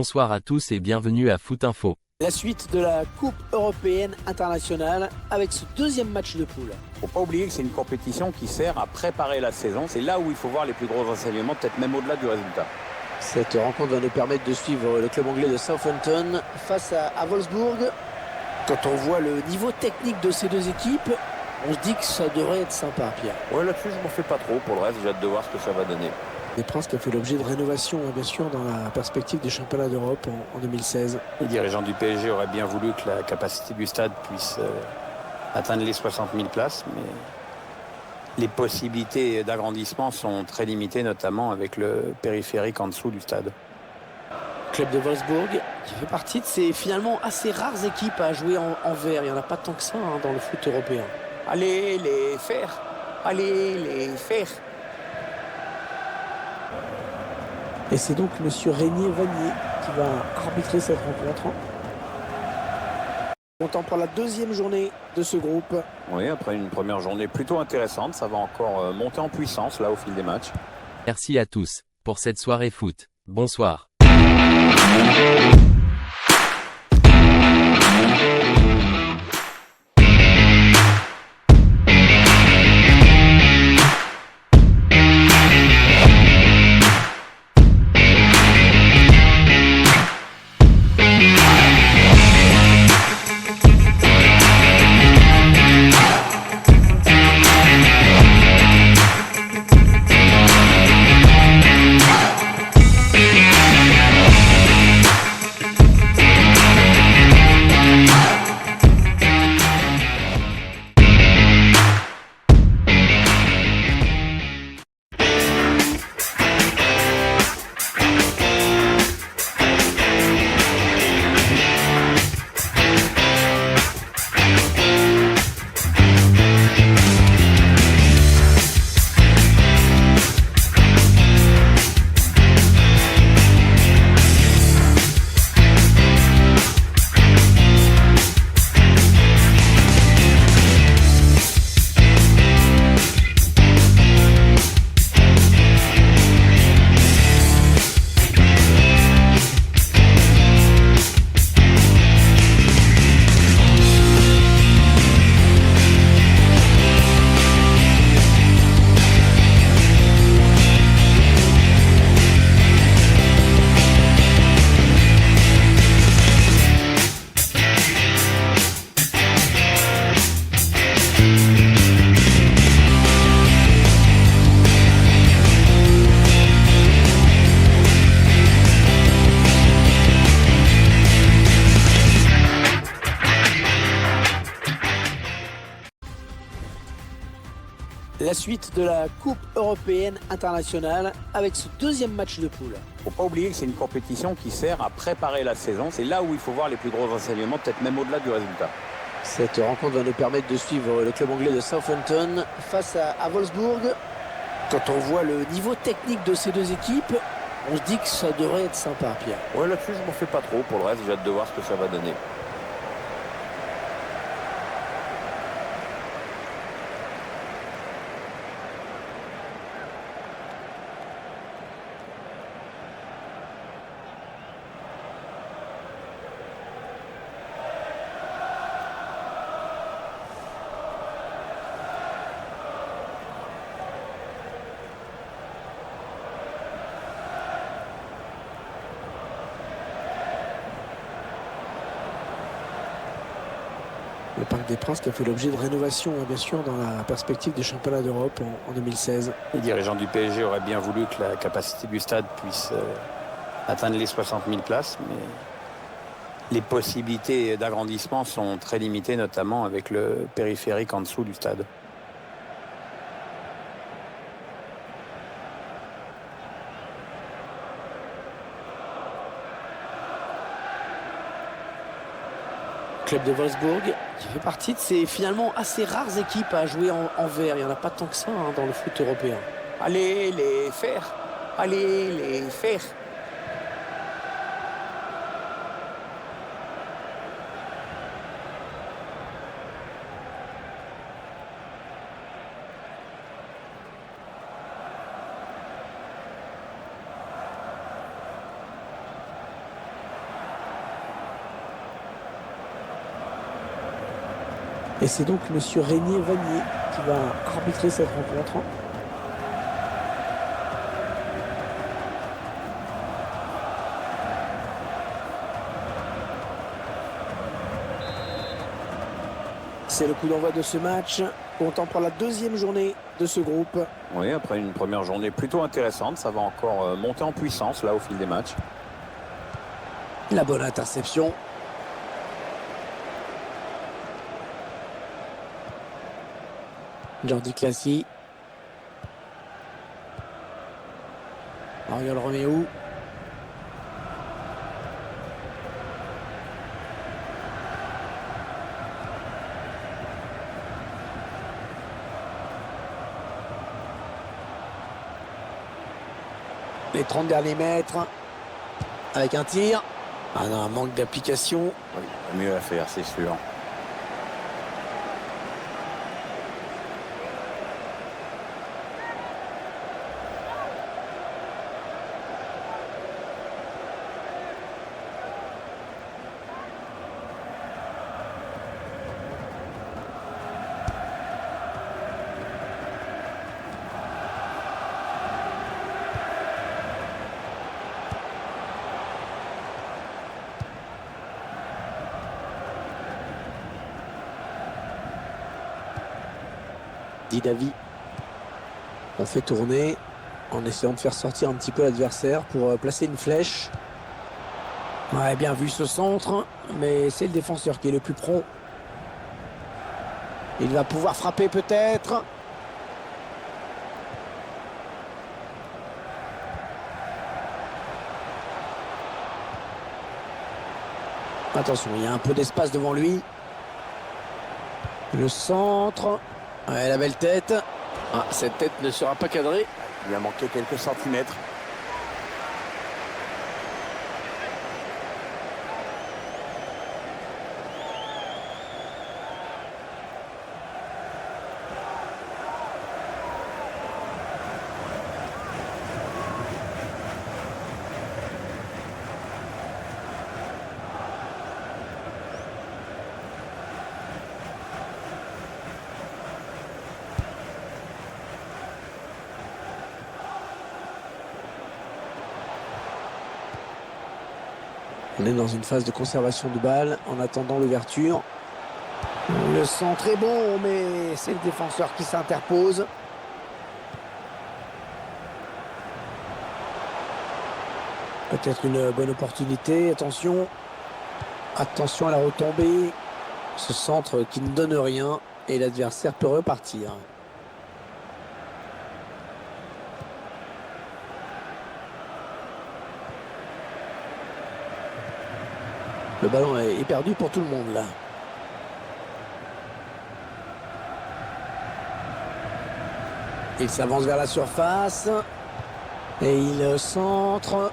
Bonsoir à tous et bienvenue à Foot Info. La suite de la Coupe européenne internationale avec ce deuxième match de poule. Faut pas oublier que c'est une compétition qui sert à préparer la saison. C'est là où il faut voir les plus gros enseignements, peut-être même au-delà du résultat. Cette rencontre va nous permettre de suivre le club anglais de Southampton face à Wolfsburg. Quand on voit le niveau technique de ces deux équipes, on se dit que ça devrait être sympa, Pierre. Ouais, là-dessus, je m'en fais pas trop. Pour le reste, j'ai hâte de voir ce que ça va donner. Les Princes qui a fait l'objet de rénovation, bien sûr, dans la perspective des championnats d'Europe en 2016. Les dirigeants du PSG auraient bien voulu que la capacité du stade puisse atteindre les 60 000 places, mais les possibilités d'agrandissement sont très limitées, notamment avec le périphérique en dessous du stade. Club de Wolfsburg qui fait partie de ces finalement assez rares équipes à jouer en vert. Il n'y en a pas tant que ça dans le foot européen. Allez les faire, allez les faire. Et c'est donc monsieur Régnier Vanier qui va arbitrer cette rencontre. On entend pour la deuxième journée de ce groupe. Oui, après une première journée plutôt intéressante, ça va encore monter en puissance là au fil des matchs. Merci à tous pour cette soirée foot. Bonsoir. La suite de la Coupe européenne internationale avec ce deuxième match de poule. Faut pas oublier que c'est une compétition qui sert à préparer la saison. C'est là où il faut voir les plus gros enseignements, peut-être même au-delà du résultat. Cette rencontre va nous permettre de suivre le club anglais de Southampton face à Wolfsburg. Quand on voit le niveau technique de ces deux équipes, on se dit que ça devrait être sympa, Pierre. Ouais, là-dessus, je m'en fais pas trop. Pour le reste, j'ai hâte de voir ce que ça va donner. Le Parc des Princes qui a fait l'objet de rénovation, bien sûr, dans la perspective des championnats d'Europe en 2016. Les dirigeants du PSG auraient bien voulu que la capacité du stade puisse atteindre les 60 000 places, mais les possibilités d'agrandissement sont très limitées, notamment avec le périphérique en dessous du stade. Club de Wolfsburg qui fait partie de ces finalement assez rares équipes à jouer en vert. Il n'y en a pas tant que ça dans le foot européen. Allez les faire, allez les faire. Et c'est donc Monsieur Régnier Vanier qui va arbitrer cette rencontre. C'est le coup d'envoi de ce match. On tente pour la deuxième journée de ce groupe. Oui, après une première journée plutôt intéressante, ça va encore monter en puissance là au fil des matchs. La bonne interception. Jordi Classi. Oriol Roméo. Les 30 derniers mètres. Avec un tir. Ah non, un manque d'application. Oui, mieux à faire, c'est sûr. Didavi. On fait tourner en essayant de faire sortir un petit peu l'adversaire pour placer une flèche. Ouais, bien vu ce centre, mais c'est le défenseur qui est le plus prompt. Il va pouvoir frapper peut-être. Attention, il y a un peu d'espace devant lui. Le centre. Ouais, la belle tête. Ah, cette tête ne sera pas cadrée. Il a manqué quelques centimètres. On est dans une phase de conservation de balle en attendant l'ouverture. Le centre est bon, mais c'est le défenseur qui s'interpose. Peut-être une bonne opportunité. Attention. Attention à la retombée. Ce centre qui ne donne rien et l'adversaire peut repartir. Le ballon est perdu pour tout le monde là. Il s'avance vers la surface. Et il centre.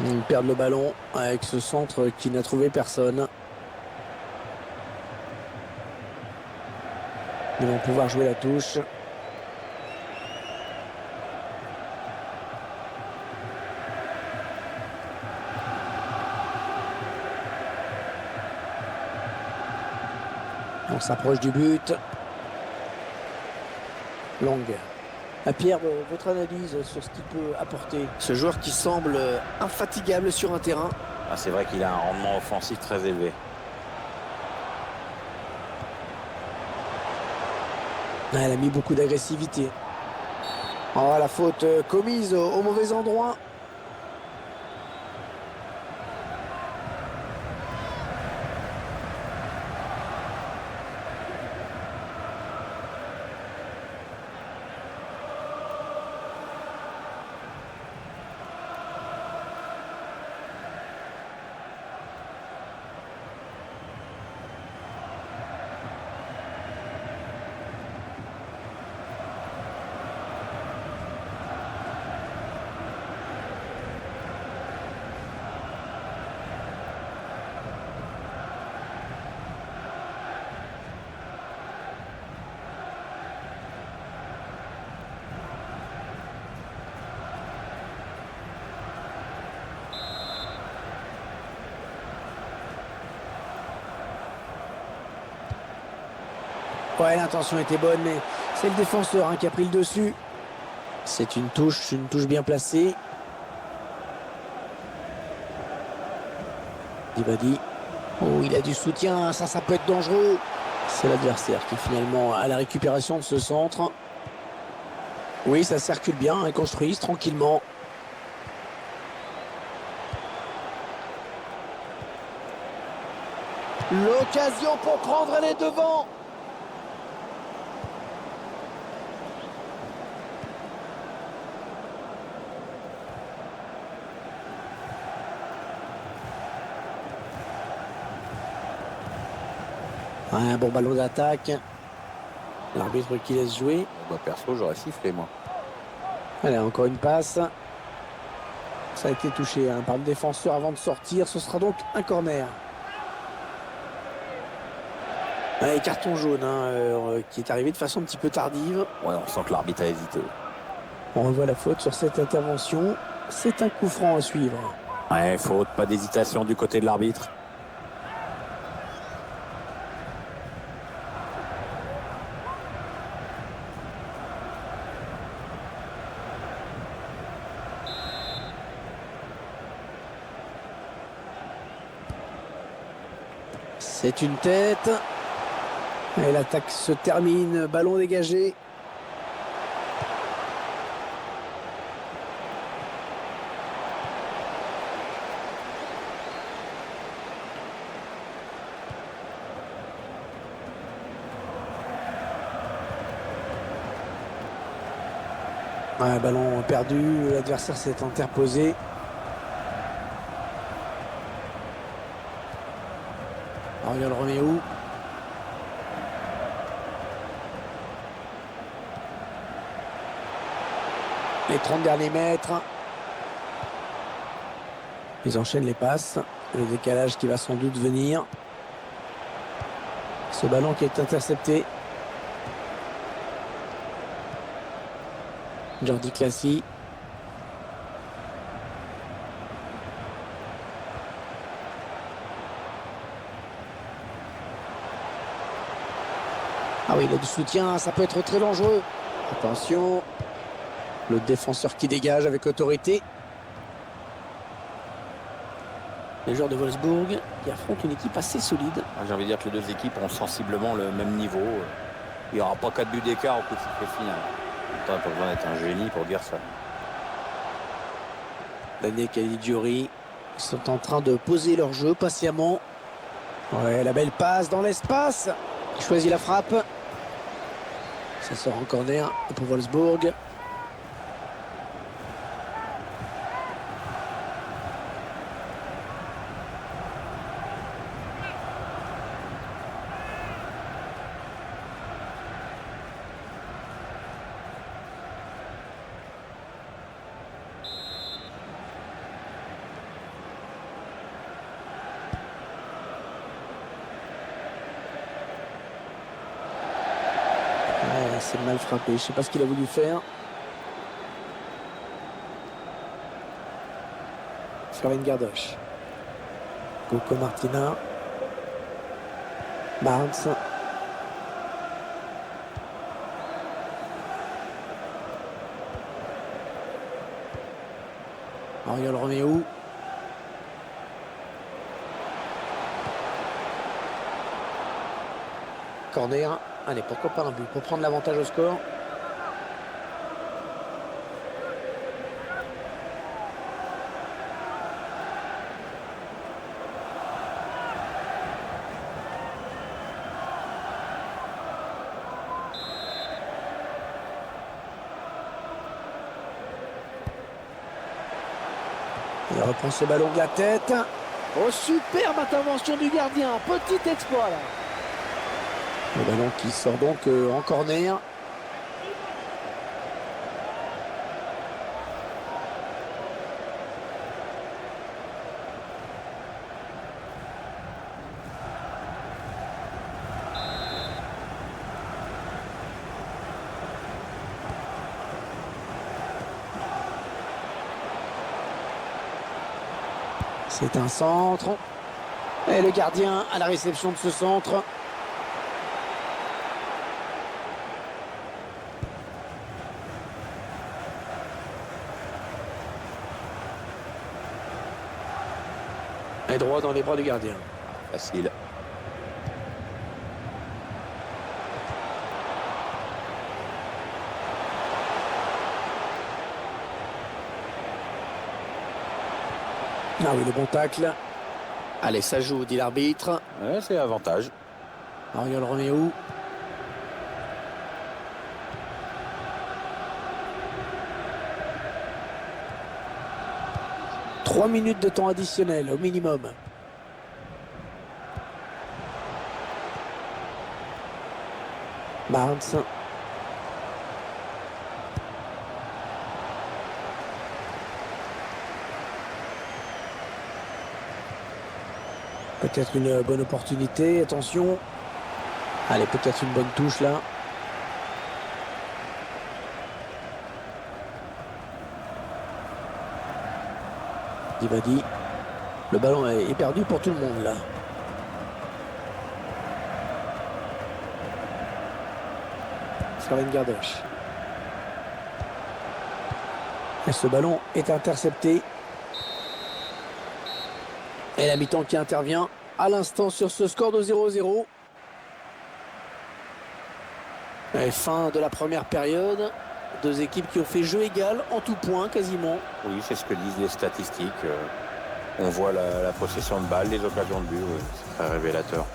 Il perd le ballon avec ce centre qui n'a trouvé personne. Ils vont pouvoir jouer la touche. On s'approche du but. Longue. Pierre, votre analyse sur ce qu'il peut apporter. Ce joueur qui semble infatigable sur un terrain. Ah, c'est vrai qu'il a un rendement offensif très élevé. Elle a mis beaucoup d'agressivité. Oh, la faute commise au mauvais endroit. Ouais, l'intention était bonne, mais c'est le défenseur qui a pris le dessus. C'est une touche bien placée. Dibadi. Oh, il a du soutien, ça peut être dangereux. C'est l'adversaire qui finalement a la récupération de ce centre. Oui, ça circule bien, ils construisent tranquillement. L'occasion pour prendre les devants. Un bon ballon d'attaque. L'arbitre qui laisse jouer. Bah, perso, j'aurais sifflé, moi. Allez, encore une passe. Ça a été touché par le défenseur avant de sortir. Ce sera donc un corner. Allez, carton jaune qui est arrivé de façon un petit peu tardive. Ouais, on sent que l'arbitre a hésité. On revoit la faute sur cette intervention. C'est un coup franc à suivre. Ouais, faute, pas d'hésitation du côté de l'arbitre. C'est une tête. Et l'attaque se termine. Ballon dégagé. Ouais, ballon perdu. L'adversaire s'est interposé. Oriol Roméo. Les 30 derniers mètres. Ils enchaînent les passes. Le décalage qui va sans doute venir. Ce ballon qui est intercepté. Jordi Clasie. Ah oui, il a du soutien, ça peut être très dangereux. Attention. Le défenseur qui dégage avec autorité. Les joueurs de Wolfsburg qui affrontent une équipe assez solide. J'ai envie de dire que les deux équipes ont sensiblement le même niveau. Il n'y aura pas 4 buts d'écart au coup de sifflet final. On n'a pas besoin d'être un génie pour dire ça. Daniel Caligiuri. Ils sont en train de poser leur jeu patiemment. Ouais, la belle passe dans l'espace. Il choisit la frappe. Ça sort en corner pour Wolfsburg. C'est mal frappé, je ne sais pas ce qu'il a voulu faire. Florian Gardoche. Coco Martina. Barnes. Oriol Roméo. Corner. Allez, pourquoi pas un but pour prendre l'avantage au score. Il reprend ce ballon de la tête. Oh, superbe intervention du gardien. Petit exploit là. Le ballon qui sort donc en corner. C'est un centre. Et le gardien à la réception de ce centre. droit dans les bras du gardien. Facile. Ah oui, le bon tacle. Allez, ça joue, dit l'arbitre. Ouais, c'est avantage. Ariel Roméo. « 3 minutes de temps additionnel au minimum. Barnes. Peut-être une bonne opportunité, attention. Allez, peut-être une bonne touche là. Dibadi. Le ballon est perdu pour tout le monde là. Sven Gardoche. Et ce ballon est intercepté. Et la mi-temps qui intervient à l'instant sur ce score de 0-0. Et fin de la première période. Deux équipes qui ont fait jeu égal en tout point quasiment. Oui, c'est ce que disent les statistiques. On voit la possession de balle, les occasions de but. Oui, c'est très révélateur.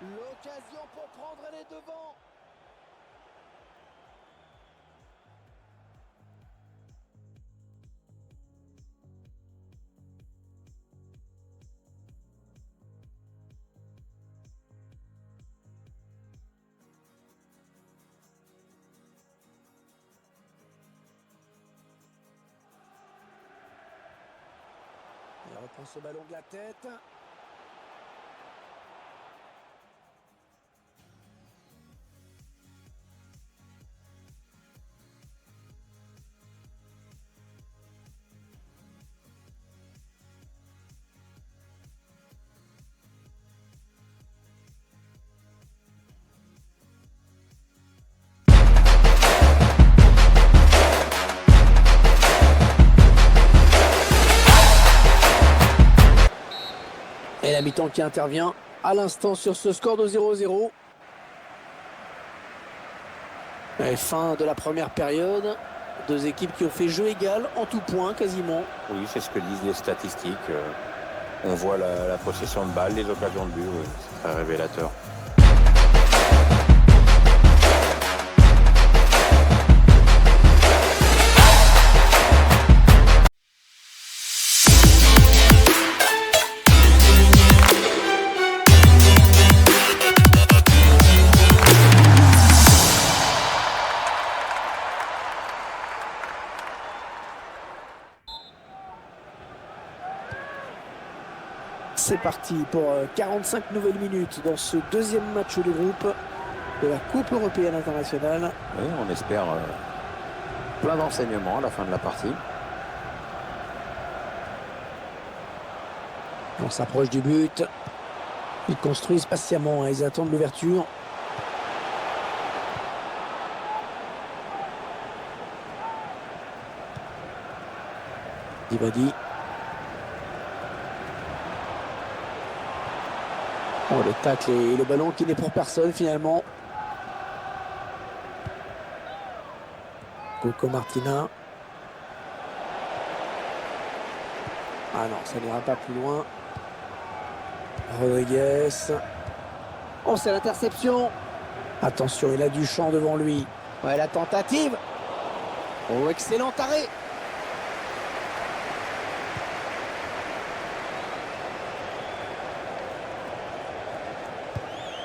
L'occasion pour prendre les devants. Il reprend ce ballon de la tête. Et la mi-temps qui intervient à l'instant sur ce score de 0-0. Et fin de la première période. Deux équipes qui ont fait jeu égal en tout point quasiment. Oui, c'est ce que disent les statistiques. On voit la possession de balle, les occasions de but. Oui, c'est très révélateur. C'est parti pour 45 nouvelles minutes dans ce deuxième match de groupe de la Coupe européenne internationale. Oui, on espère plein d'enseignements à la fin de la partie. On s'approche du but. Ils construisent patiemment, ils attendent l'ouverture. Dibadi. Oh, le tacle et le ballon qui n'est pour personne finalement. Coco Martina. Ah non, ça n'ira pas plus loin. Rodriguez. Oh, c'est l'interception. Attention, il a du champ devant lui. Ouais, la tentative. Oh, excellent arrêt.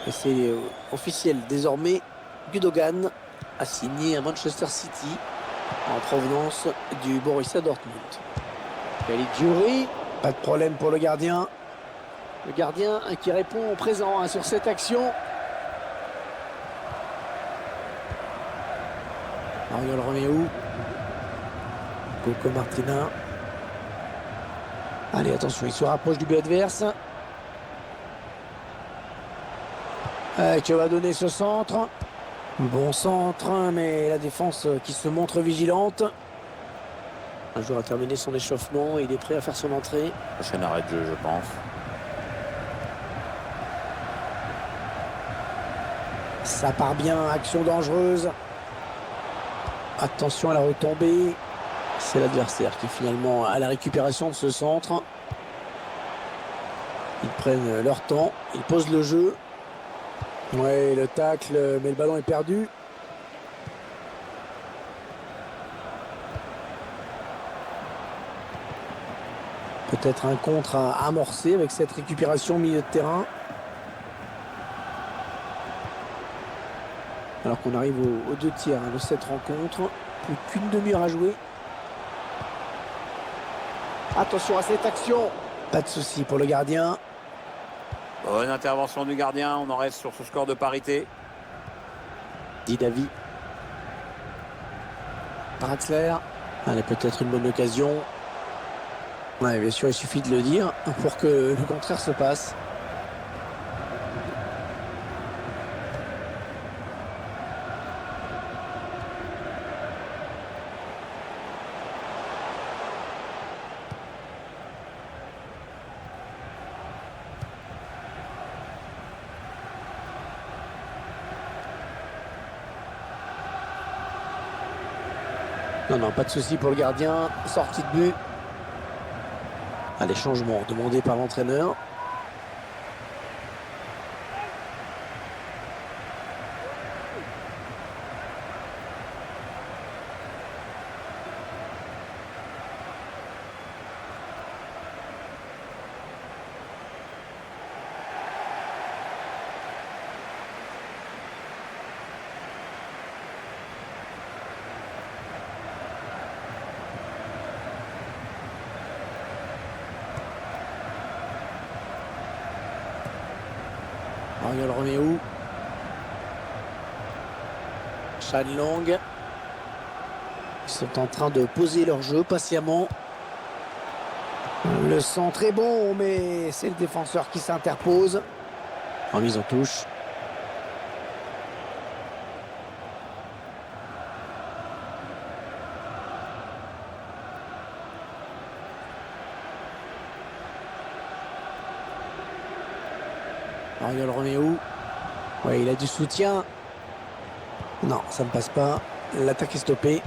Et c'est officiel désormais. Gundogan a signé à Manchester City en provenance du Borussia Dortmund. Caligiuri, pas de problème pour le gardien. Le gardien qui répond au présent sur cette action. Oriol Romeu. Coco Martina. Allez, attention, il se rapproche du but adverse. Que va donner ce centre? Bon centre, mais la défense qui se montre vigilante. Un joueur a terminé son échauffement et il est prêt à faire son entrée. Prochain arrêt de jeu, je pense. Ça part bien, action dangereuse. Attention à la retombée. C'est l'adversaire qui finalement a la récupération de ce centre. Ils prennent leur temps, ils posent le jeu. Ouais, le tacle, mais le ballon est perdu. Peut-être un contre à amorcer avec cette récupération au milieu de terrain. Alors qu'on arrive aux 2 tiers de cette rencontre. Plus qu'une demi-heure à jouer. Attention à cette action. Pas de souci pour le gardien. Bonne intervention du gardien. On en reste sur ce score de parité. Didavi. Draxler. Allez, peut-être une bonne occasion. Ouais, bien sûr, il suffit de le dire pour que le contraire se passe. Non, pas de souci pour le gardien. Sortie de but. Allez, changement demandé par l'entraîneur. Oriol Romeu. Shanlong. Ils sont en train de poser leur jeu patiemment. Le centre est bon, mais c'est le défenseur qui s'interpose. En mise en touche. Oriol Romeu. Ouais, il a du soutien. Non, ça ne passe pas. L'attaque est stoppée.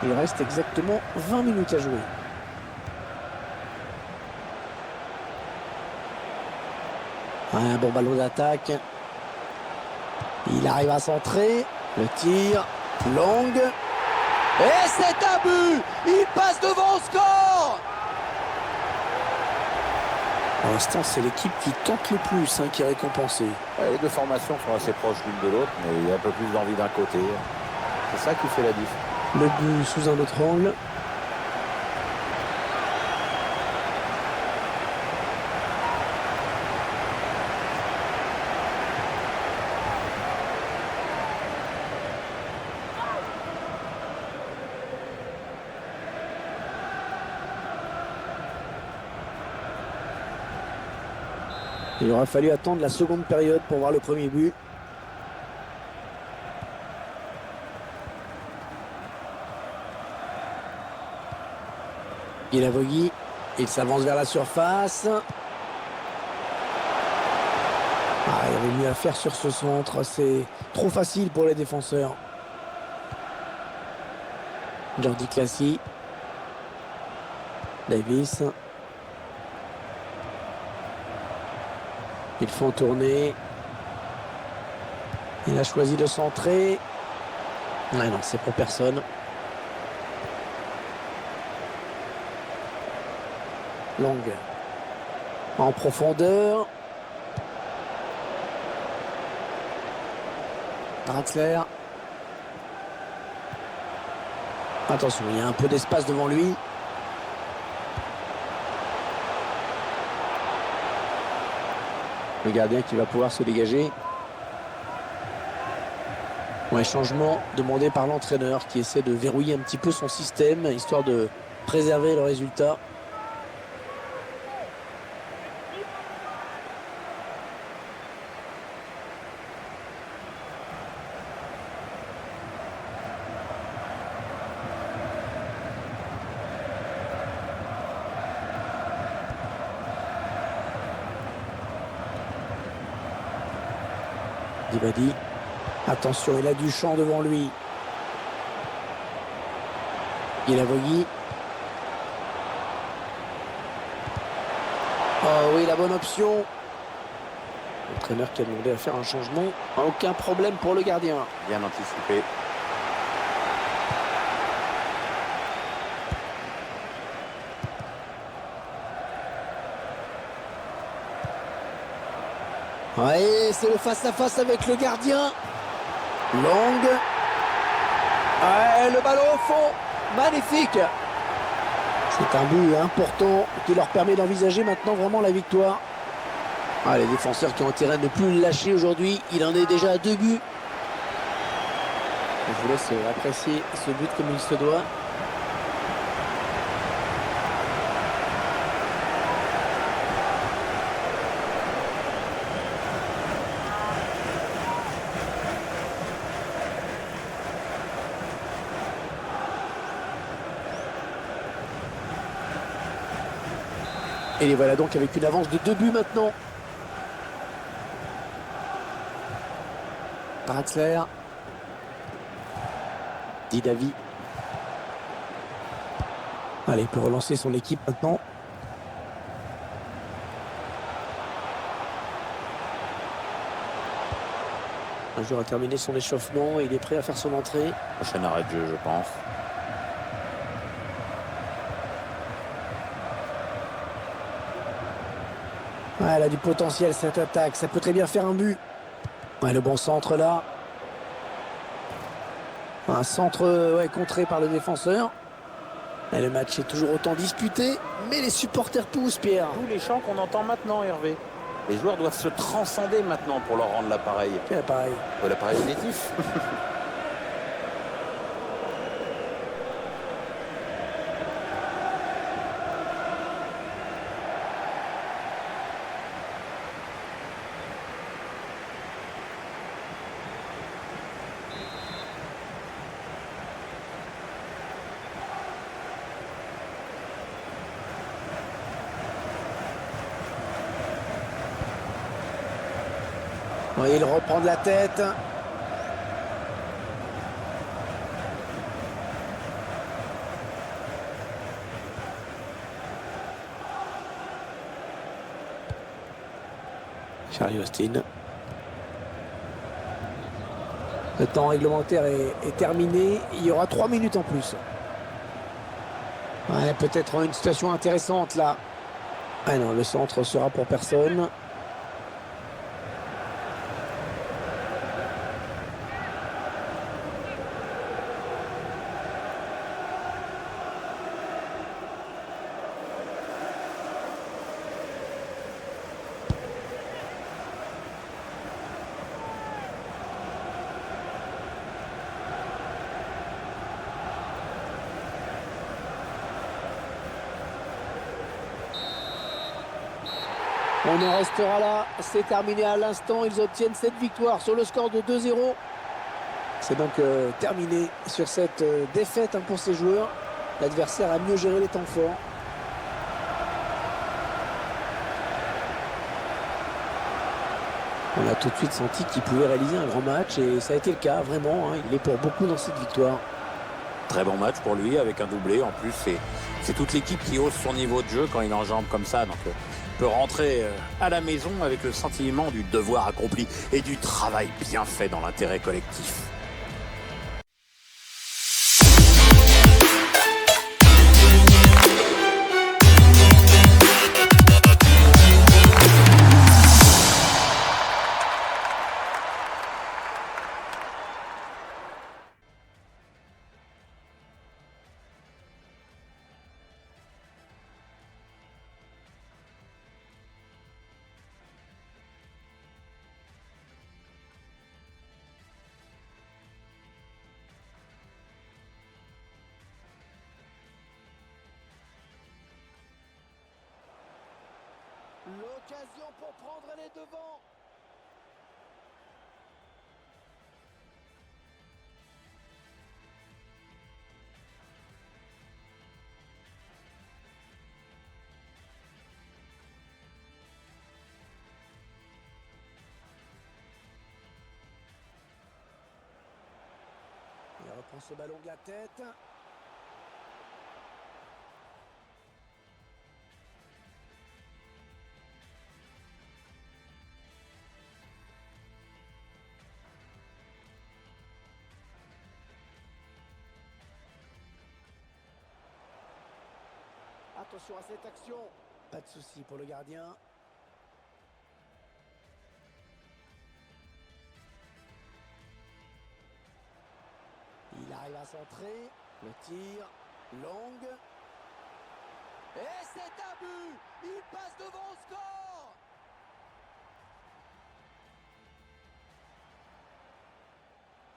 Il reste exactement 20 minutes à jouer. Un bon ballon d'attaque. Il arrive à centrer. Le tir. Longue. Et c'est un but. Il passe devant au score. Pour l'instant, c'est l'équipe qui tente le plus qui est récompensée. Les deux formations sont assez proches l'une de l'autre, mais il y a un peu plus d'envie d'un côté. C'est ça qui fait la diff. Le but sous un autre angle. Il aura fallu attendre la seconde période pour voir le premier but. Guilavogui, il s'avance vers la surface. Il y avait mieux à faire sur ce centre, c'est trop facile pour les défenseurs. Jordi Clasie. Davis. Ils font tourner. Il a choisi de centrer. Non, c'est pour personne. Long. En profondeur. Draxler. Attention, il y a un peu d'espace devant lui. Le gardien qui va pouvoir se dégager. Ouais, changement demandé par l'entraîneur qui essaie de verrouiller un petit peu son système, histoire de préserver le résultat. Dibadi. Attention, il a du champ devant lui. Il a vogué. Oh oui, la bonne option. L'entraîneur qui a demandé à faire un changement. Aucun problème pour le gardien. Bien anticipé. Ouais, c'est le face-à-face avec le gardien. Long. Ouais, le ballon au fond. Magnifique. C'est un but important qui leur permet d'envisager maintenant vraiment la victoire. Ah, les défenseurs qui ont intérêt à ne plus le lâcher aujourd'hui. Il en est déjà à 2 buts. Je vous laisse apprécier ce but comme il se doit. Et les voilà donc avec une avance de 2 buts maintenant. Draxler. Didavi. Allez, il peut relancer son équipe maintenant. Un joueur a terminé son échauffement et il est prêt à faire son entrée. Prochain arrêt de jeu, je pense. Ouais, elle a du potentiel cette attaque, ça peut très bien faire un but. Ouais, le bon centre là. Un centre contré par le défenseur. Et le match est toujours autant disputé, mais les supporters poussent, Pierre. Tous les chants qu'on entend maintenant, Hervé. Les joueurs doivent se transcender maintenant pour leur rendre l'appareil. Quel appareil? L'appareil auditif. Ouais, il reprend de la tête. Charlie Austin. Le temps réglementaire est terminé. Il y aura 3 minutes en plus. Ouais, peut-être une situation intéressante là. Ah non, le centre sera pour personne. On en restera là, c'est terminé à l'instant, ils obtiennent cette victoire sur le score de 2-0. C'est donc terminé sur cette défaite pour ces joueurs. L'adversaire a mieux géré les temps forts. On a tout de suite senti qu'il pouvait réaliser un grand match et ça a été le cas, vraiment. Il est pour beaucoup dans cette victoire. Très bon match pour lui avec un doublé. En plus, c'est toute l'équipe qui hausse son niveau de jeu quand il enjambe comme ça. Donc, peut rentrer à la maison avec le sentiment du devoir accompli et du travail bien fait dans l'intérêt collectif. l'occasion pour prendre les devants. Il reprend ce ballon de la tête. Attention à cette action. Pas de souci pour le gardien. Il arrive à centrer. Le tir. Longue. Et c'est un but. Il passe devant au score.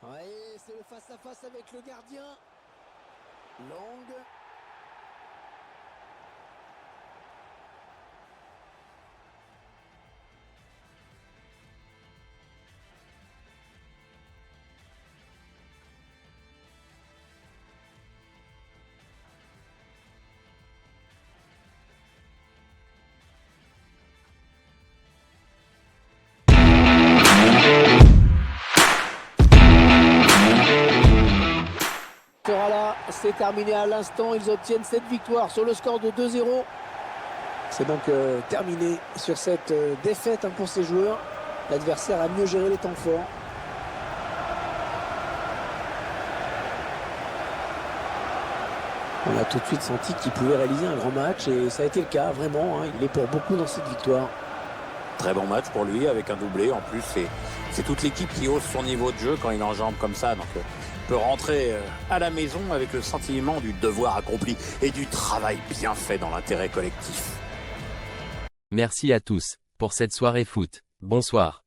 Ouais, c'est le face-à-face avec le gardien. Longue. Sera là, c'est terminé à l'instant, ils obtiennent cette victoire sur le score de 2-0. C'est donc terminé sur cette défaite pour ces joueurs. L'adversaire a mieux géré les temps forts. On a tout de suite senti qu'il pouvait réaliser un grand match et ça a été le cas, vraiment. Il est pour beaucoup dans cette victoire. Très bon match pour lui avec un doublé. En plus, c'est toute l'équipe qui hausse son niveau de jeu quand il enjambe comme ça. Donc, il peut rentrer à la maison avec le sentiment du devoir accompli et du travail bien fait dans l'intérêt collectif. Merci à tous pour cette soirée foot. Bonsoir.